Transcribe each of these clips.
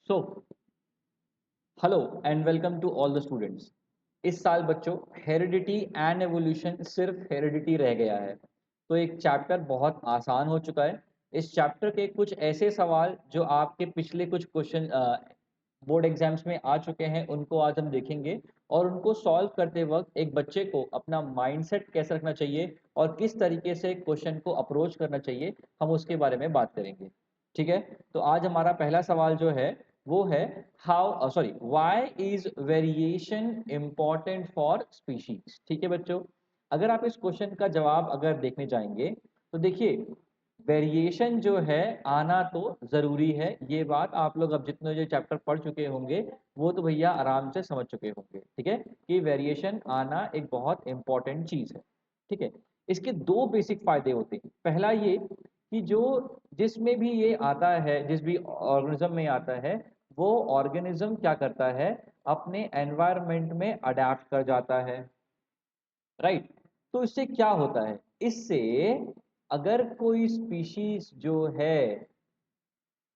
So hello and welcome to all the students. इस साल बच्चों हेरिडिटी एंड एवोल्यूशन सिर्फ हेरिडिटी रह गया है। तो एक चैप्टर बहुत आसान हो चुका है। इस चैप्टर के कुछ ऐसे सवाल जो आपके पिछले कुछ क्वेश्चन बोर्ड एग्जाम्स में आ चुके हैं उनको आज हम देखेंगे। और उनको सॉल्व करते वक्त एक बच्चे को अपना माइंडसेट कैसे रखना चाहिए और किस तरीके से क्वेश्चन को अप्रोच करना चाहिए, हम उसके बारे में बात करेंगे। ठीक है। तो आज हमारा पहला सवाल जो है वो है how sorry why is variation important for species. ठीक है बच्चों, अगर आप इस क्वेश्चन का जवाब अगर देखने जाएंगे तो देखिए, वेरिएशन जो है आना तो जरूरी है। ये बात आप लोग अब जितने जो चैप्टर पढ़ चुके होंगे वो तो भैया आराम से समझ चुके होंगे। ठीक है कि वेरिएशन आना एक बहुत इंपॉर्टेंट चीज है। ठीक है। इसके दो बेसिक फायदे होते हैं। पहला ये कि जो जिसमें भी ये आता है, जिस भी ऑर्गेनिज्म में आता है, वो ऑर्गेनिज्म क्या करता है, अपने एनवायरनमेंट में अडेप्ट कर जाता है। राइट। तो इससे क्या होता है, इससे अगर कोई स्पीशीज जो है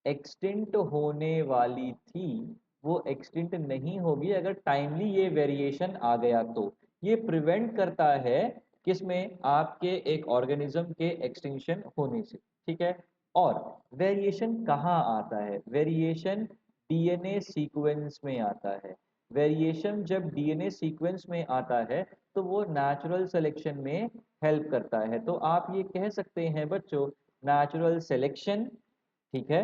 एक्सटिंक्ट होने वाली थी, वो एक्सटिंक्ट नहीं होगी अगर टाइमली ये वेरिएशन आ गया। तो ये प्रिवेंट करता है किसमें, आपके एक ऑर्गेनिज्म के एक्सटिंक्शन होने से। ठीक है। और वेरिएशन कहाँ आता है, वेरिएशन डीएनए सीक्वेंस में आता है। वेरिएशन जब डीएनए सीक्वेंस में आता है तो वो नेचुरल सिलेक्शन में हेल्प करता है। तो आप ये कह सकते हैं बच्चों, नेचुरल सिलेक्शन। ठीक है।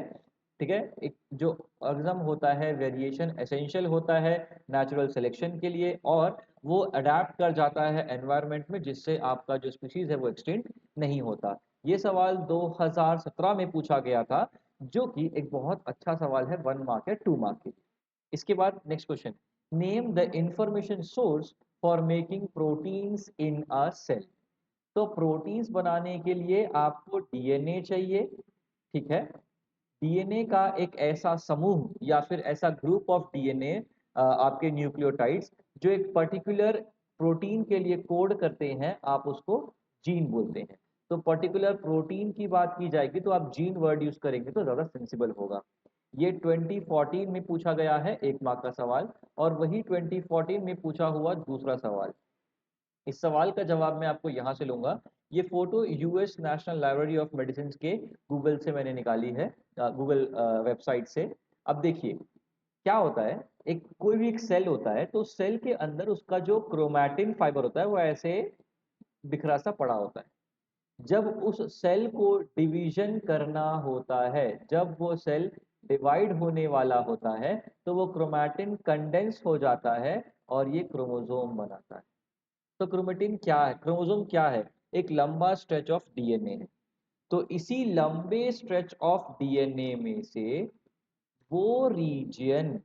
ठीक है। एक जो ऑर्गेनिज्म होता है वेरिएशन एसेंशियल होता है नेचुरल सिलेक्शन के लिए, और वो अडेप्ट कर जाता है एनवायरनमेंट में, जिससे आपका जो स्पीशीज है वो एक्सटिंक्ट नहीं होता। ये सवाल 2017 में पूछा गया था, जो कि एक बहुत अच्छा सवाल है, 1 मार्क या 2 मार्क के लिए। इसके बाद next question, name the information source for making proteins in a cell. तो प्रोटीन्स बनाने के लिए आपको डीएनए चाहिए। ठीक है। डीएनए का एक ऐसा समूह या फिर ऐसा ग्रुप ऑफ डीएनए, आपके न्यूक्लियोटाइड्स, जो एक पर्टिकुलर प्रोटीन के लिए कोड करते हैं, आप उसको जीन बोलते हैं। तो पर्टिकुलर प्रोटीन की बात की जाएगी तो आप जीन वर्ड यूज करेंगे तो ज्यादा सेंसिबल होगा। ये 2014 में पूछा गया है 1 मार्क का सवाल, और वही 2014 में पूछा हुआ दूसरा सवाल। इस सवाल का जवाब मैं आपको यहां से लूंगा। ये photo US national library of medicine के गूगल से मैंने निकाली है, गूगल वेबसाइट से। अब देखिए क्या होता है, एक कोई भी एक सेल होता है तो सेल के अंदर उसका जो क्रोमैटिन फाइबर होता है वो ऐसे बिखरा सा पड़ा होता है। जब उस सेल को डिवीजन करना होता है, जब वो सेल डिवाइड होने वाला होता है, तो वो क्रोमैटिन कंडेंस हो जाता है और ये क्रोमोसोम बनाता है। तो क्रोमेटिन क्या है, क्रोमोसोम क्या है, एक लंबा स्ट्रेच ऑफ डीएनए है। तो इसी लंबे स्ट्रेच ऑफ डीएनए में से वो रीजन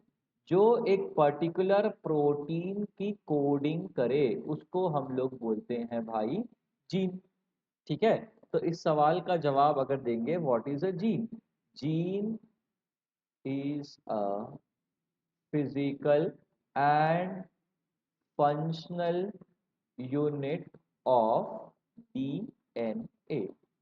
जो एक पर्टिकुलर प्रोटीन की कोडिंग करे, उसको हम लोग बोलते हैं भाई जीन। ठीक है। तो इस सवाल का जवाब अगर देंगे, what is a gene, gene is a physical and functional unit of DNA.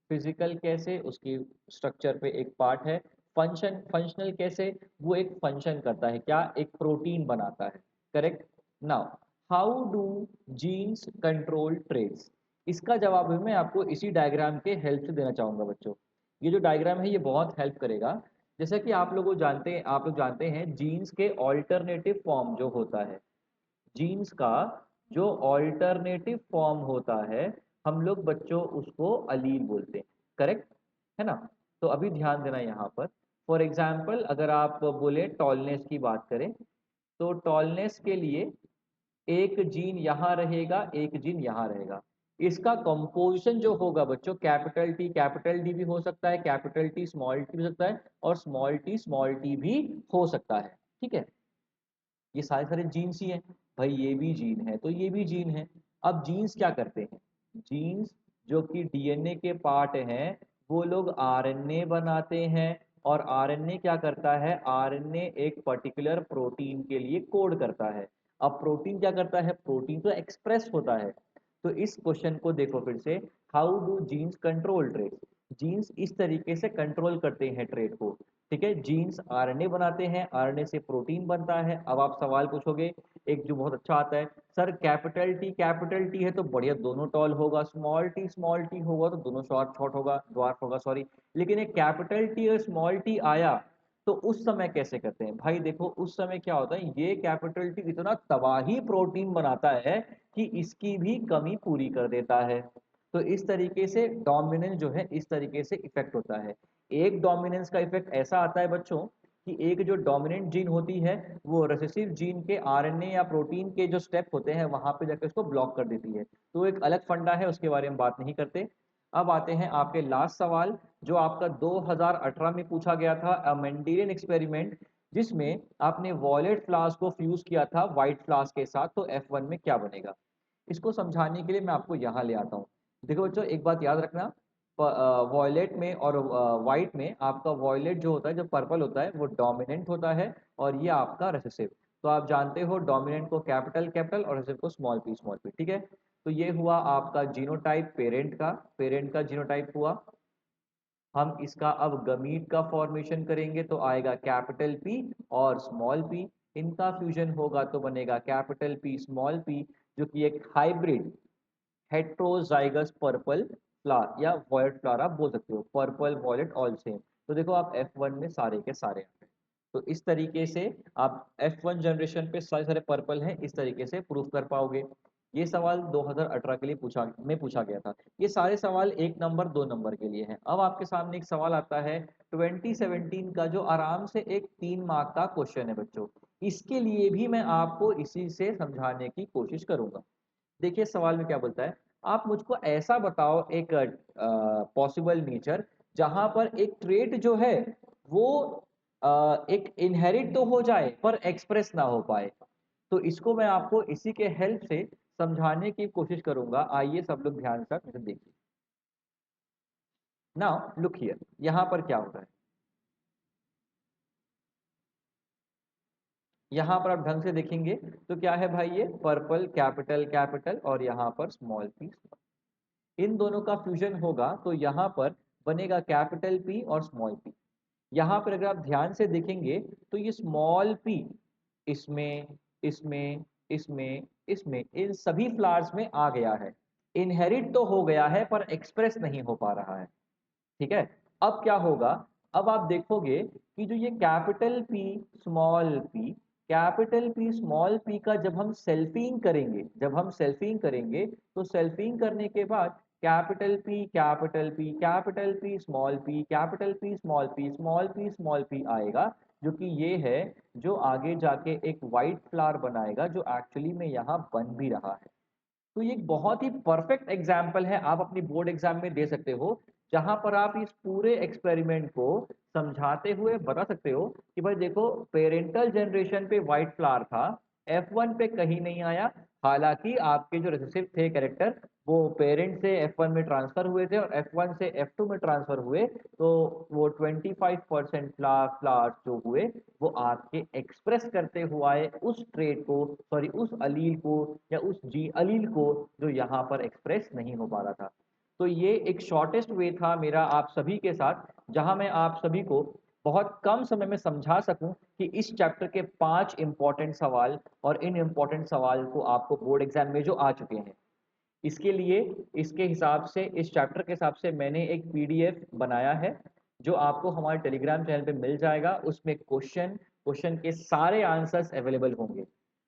Physical कैसे, उसकी स्ट्रक्चर पे एक पार्ट है। फंक्शनल कैसे, वो एक फंक्शन करता है, क्या, एक प्रोटीन बनाता है। Correct. Now how do genes control traits. इसका जवाब भी मैं आपको इसी डायग्राम के हेल्प से देना चाहूंगा बच्चों। ये जो डायग्राम है ये बहुत हेल्प करेगा। जैसा कि आप लोग जानते हैं जीन्स के ऑल्टरनेटिव फॉर्म जो होता है, जीन्स का जो ऑल्टरनेटिव फॉर्म होता है, हम लोग बच्चों उसको अलील बोलते हैं। करेक्ट है ना। तो अभी ध्यान देना यहाँ पर। फॉर एग्जाम्पल अगर आप बोले टॉलनेस की बात करें, तो टॉलनेस के लिए एक जीन यहाँ रहेगा, एक जीन यहाँ रहेगा। इसका कंपोजिशन जो होगा बच्चों, कैपिटल टी कैपिटल डी भी हो सकता है, कैपिटल टी स्मॉल टी भी हो सकता है, और स्मॉल टी भी हो सकता है। ठीक है। ये सारे सारे जीन्स ही हैं। भाई ये भी जीन है तो ये भी जीन है। अब जीन्स क्या करते हैं, जीन्स जो कि डीएनए के पार्ट हैं, वो लोग आरएनए बनाते हैं। और आरएनए क्या करता है, आरएनए एक पर्टिकुलर प्रोटीन के लिए कोड करता है। अब प्रोटीन क्या करता है, प्रोटीन तो एक्सप्रेस होता है। तो इस क्वेश्चन को देखो फिर से, how do genes control traits. Genes इस तरीके से कंट्रोल करते हैं ट्रेड को। ठीक है, जीन्स आरएनए बनाते हैं, आरएनए से प्रोटीन बनता है। अब आप सवाल पूछोगे एक जो बहुत अच्छा आता है, सर कैपिटल टी है तो बढ़िया दोनों टॉल होगा, स्मॉल टी होगा तो दोनों शॉर्ट शॉर्ट होगा, ड्वार्फ होगा, सॉरी। लेकिन एक कैपिटल टी और स्मॉल टी आया तो उस समय कैसे करते हैं भाई? देखो उस समय क्या होता है, ये कैपिटल टी इतना तबाही प्रोटीन बनाता है कि इसकी भी कमी पूरी कर देता है। तो इस तरीके से डोमिनेंस जो है इस तरीके से इफेक्ट होता है। एक डोमिनेंस का इफेक्ट ऐसा आता है बच्चों कि एक जो डोमिनेंट जीन होती है वो रिसेसिव जीन के आरएनए या प्रोटीन के जो स्टेप होते हैं वहां पे जाकर उसको ब्लॉक कर देती है। तो एक अलग फंडा है, उसके बारे में बात नहीं करते। अब आते हैं आपके लास्ट सवाल, जो आपका 2018 में पूछा गया था, अ मेंडेलियन एक्सपेरिमेंट, जिसमें आपने वॉयलेट फ्लावर्स को फ्यूज किया था व्हाइट फ्लावर्स के साथ, तो F1 में क्या बनेगा? इसको समझाने के लिए मैं आपको यहाँ ले आता हूँ। देखो बच्चों एक बात याद रखना, वॉयलेट में और वाइट में आपका वॉयलेट जो होता है, जो पर्पल होता है, वो डोमिनेंट होता है और ये आपका रिसेसिव। तो आप जानते हो डोमिनेंट को कैपिटल कैपिटल और रिसेसिव को स्मॉल पी। ठीक है, तो ये हुआ आपका जीनोटाइप पेरेंट का जीनोटाइप हुआ। हम इसका अब गमीट का फॉर्मेशन करेंगे तो आएगा कैपिटल पी और स्मॉल पी। इनका फ्यूजन होगा तो बनेगा कैपिटल पी स्मॉल पी, जो कि एक हाइब्रिड हेट्रोजाइगस पर्पल फ्लावर या वॉयलेट फ्लावर आप बोल सकते हो, पर्पल वॉयलेट ऑल सेम। तो देखो आप F1 में सारे के सारे आ गए। तो इस तरीके से आप F1 जनरेशन पे सारे सारे पर्पल हैं, इस तरीके से प्रूफ कर पाओगे। ये सवाल 2018 के लिए पूछा गया था। ये सारे सवाल 1 नंबर 2 नंबर के लिए हैं। अब आपके सामने एक सवाल आता है 2017 का, जो आराम से एक 3 मार्क का क्वेश्चन है बच्चों। इसके लिए भी मैं आपको इसी से समझाने की कोशिश करूंगा। देखिए सवाल में क्या बोलता है, आप मुझको ऐसा बताओ एक पॉसिबल नेचर जहां पर एक ट्रेट जो है वो एक इनहेरिट तो हो जाए पर एक्सप्रेस ना हो पाए। तो इसको मैं आपको इसी के हेल्प से समझाने की कोशिश करूंगा। आइए सब लोग ध्यान से मुझे देखिए। नाउ लुक हियर, यहां पर क्या हो रहा है, यहां पर आप ढंग से देखेंगे तो क्या है भाई, ये पर्पल कैपिटल कैपिटल और यहां पर स्मॉल पी। इन दोनों का फ्यूजन होगा तो यहाँ पर बनेगा कैपिटल पी और स्मॉल पी। यहाँ पर अगर आप ध्यान से देखेंगे तो ये स्मॉल पी इसमें इसमें इसमें इसमें इन सभी फ्लावर्स में आ गया है। इनहेरिट तो हो गया है पर एक्सप्रेस नहीं हो पा रहा है। ठीक है, अब क्या होगा, अब आप देखोगे कि जो ये कैपिटल पी स्मॉल पी का जब हम सेल्फिंग करेंगे तो सेल्फिंग करने के बाद capital P small P capital P small P आएगा, जो कि ये है जो आगे जाके एक व्हाइट फ्लावर बनाएगा, जो एक्चुअली में यहाँ बन भी रहा है। तो ये एक बहुत ही परफेक्ट एग्जाम्पल है, आप अपनी बोर्ड एग्जाम में दे सकते हो, जहां पर आप इस पूरे एक्सपेरिमेंट को समझाते हुए बता सकते हो कि भाई देखो पेरेंटल जनरेशन पे व्हाइट फ्लावर था, F1 पे कहीं नहीं आया। हालांकि आपके जो रिसेसिव थे कैरेक्टर वो पेरेंट से F1 में ट्रांसफर हुए थे और F1 से F2 में ट्रांसफर हुए, तो वो 25% फ्लावर्स जो हुए वो आपके एक्सप्रेस करते हुए उस ट्रेट को, सॉरी उस अलील को या उस जी अलील को जो यहाँ पर एक्सप्रेस नहीं हो पा रहा था। तो ये एक शॉर्टेस्ट वे था मेरा आप सभी के साथ, जहां मैं आप सभी को बहुत कम समय में समझा सकूं कि इस चैप्टर के 5 इंपॉर्टेंट सवाल और इन इंपॉर्टेंट सवाल को आपको बोर्ड एग्जाम में जो आ चुके हैं, इसके लिए इसके हिसाब से इस चैप्टर के हिसाब से मैंने एक पीडीएफ बनाया है, जो आपको हमारे टेलीग्राम चैनल पे मिल जाएगा। उसमें क्वेश्चन के सारे आंसर्स अवेलेबल होंगे।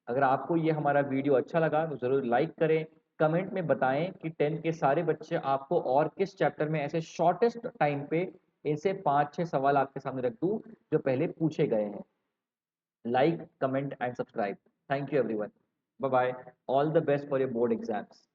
अगर आपको ये हमारा वीडियो अच्छा लगा तो ज़रूर लाइक करें, कमेंट में बताएं कि 10 के सारे बच्चे आपको और किस चैप्टर में ऐसे शॉर्टेस्ट टाइम पे ऐसे 5-6 सवाल आपके सामने रख दूं जो पहले पूछे गए हैं। Like comment and subscribe. Thank you everyone, bye bye, all the best for your board exams.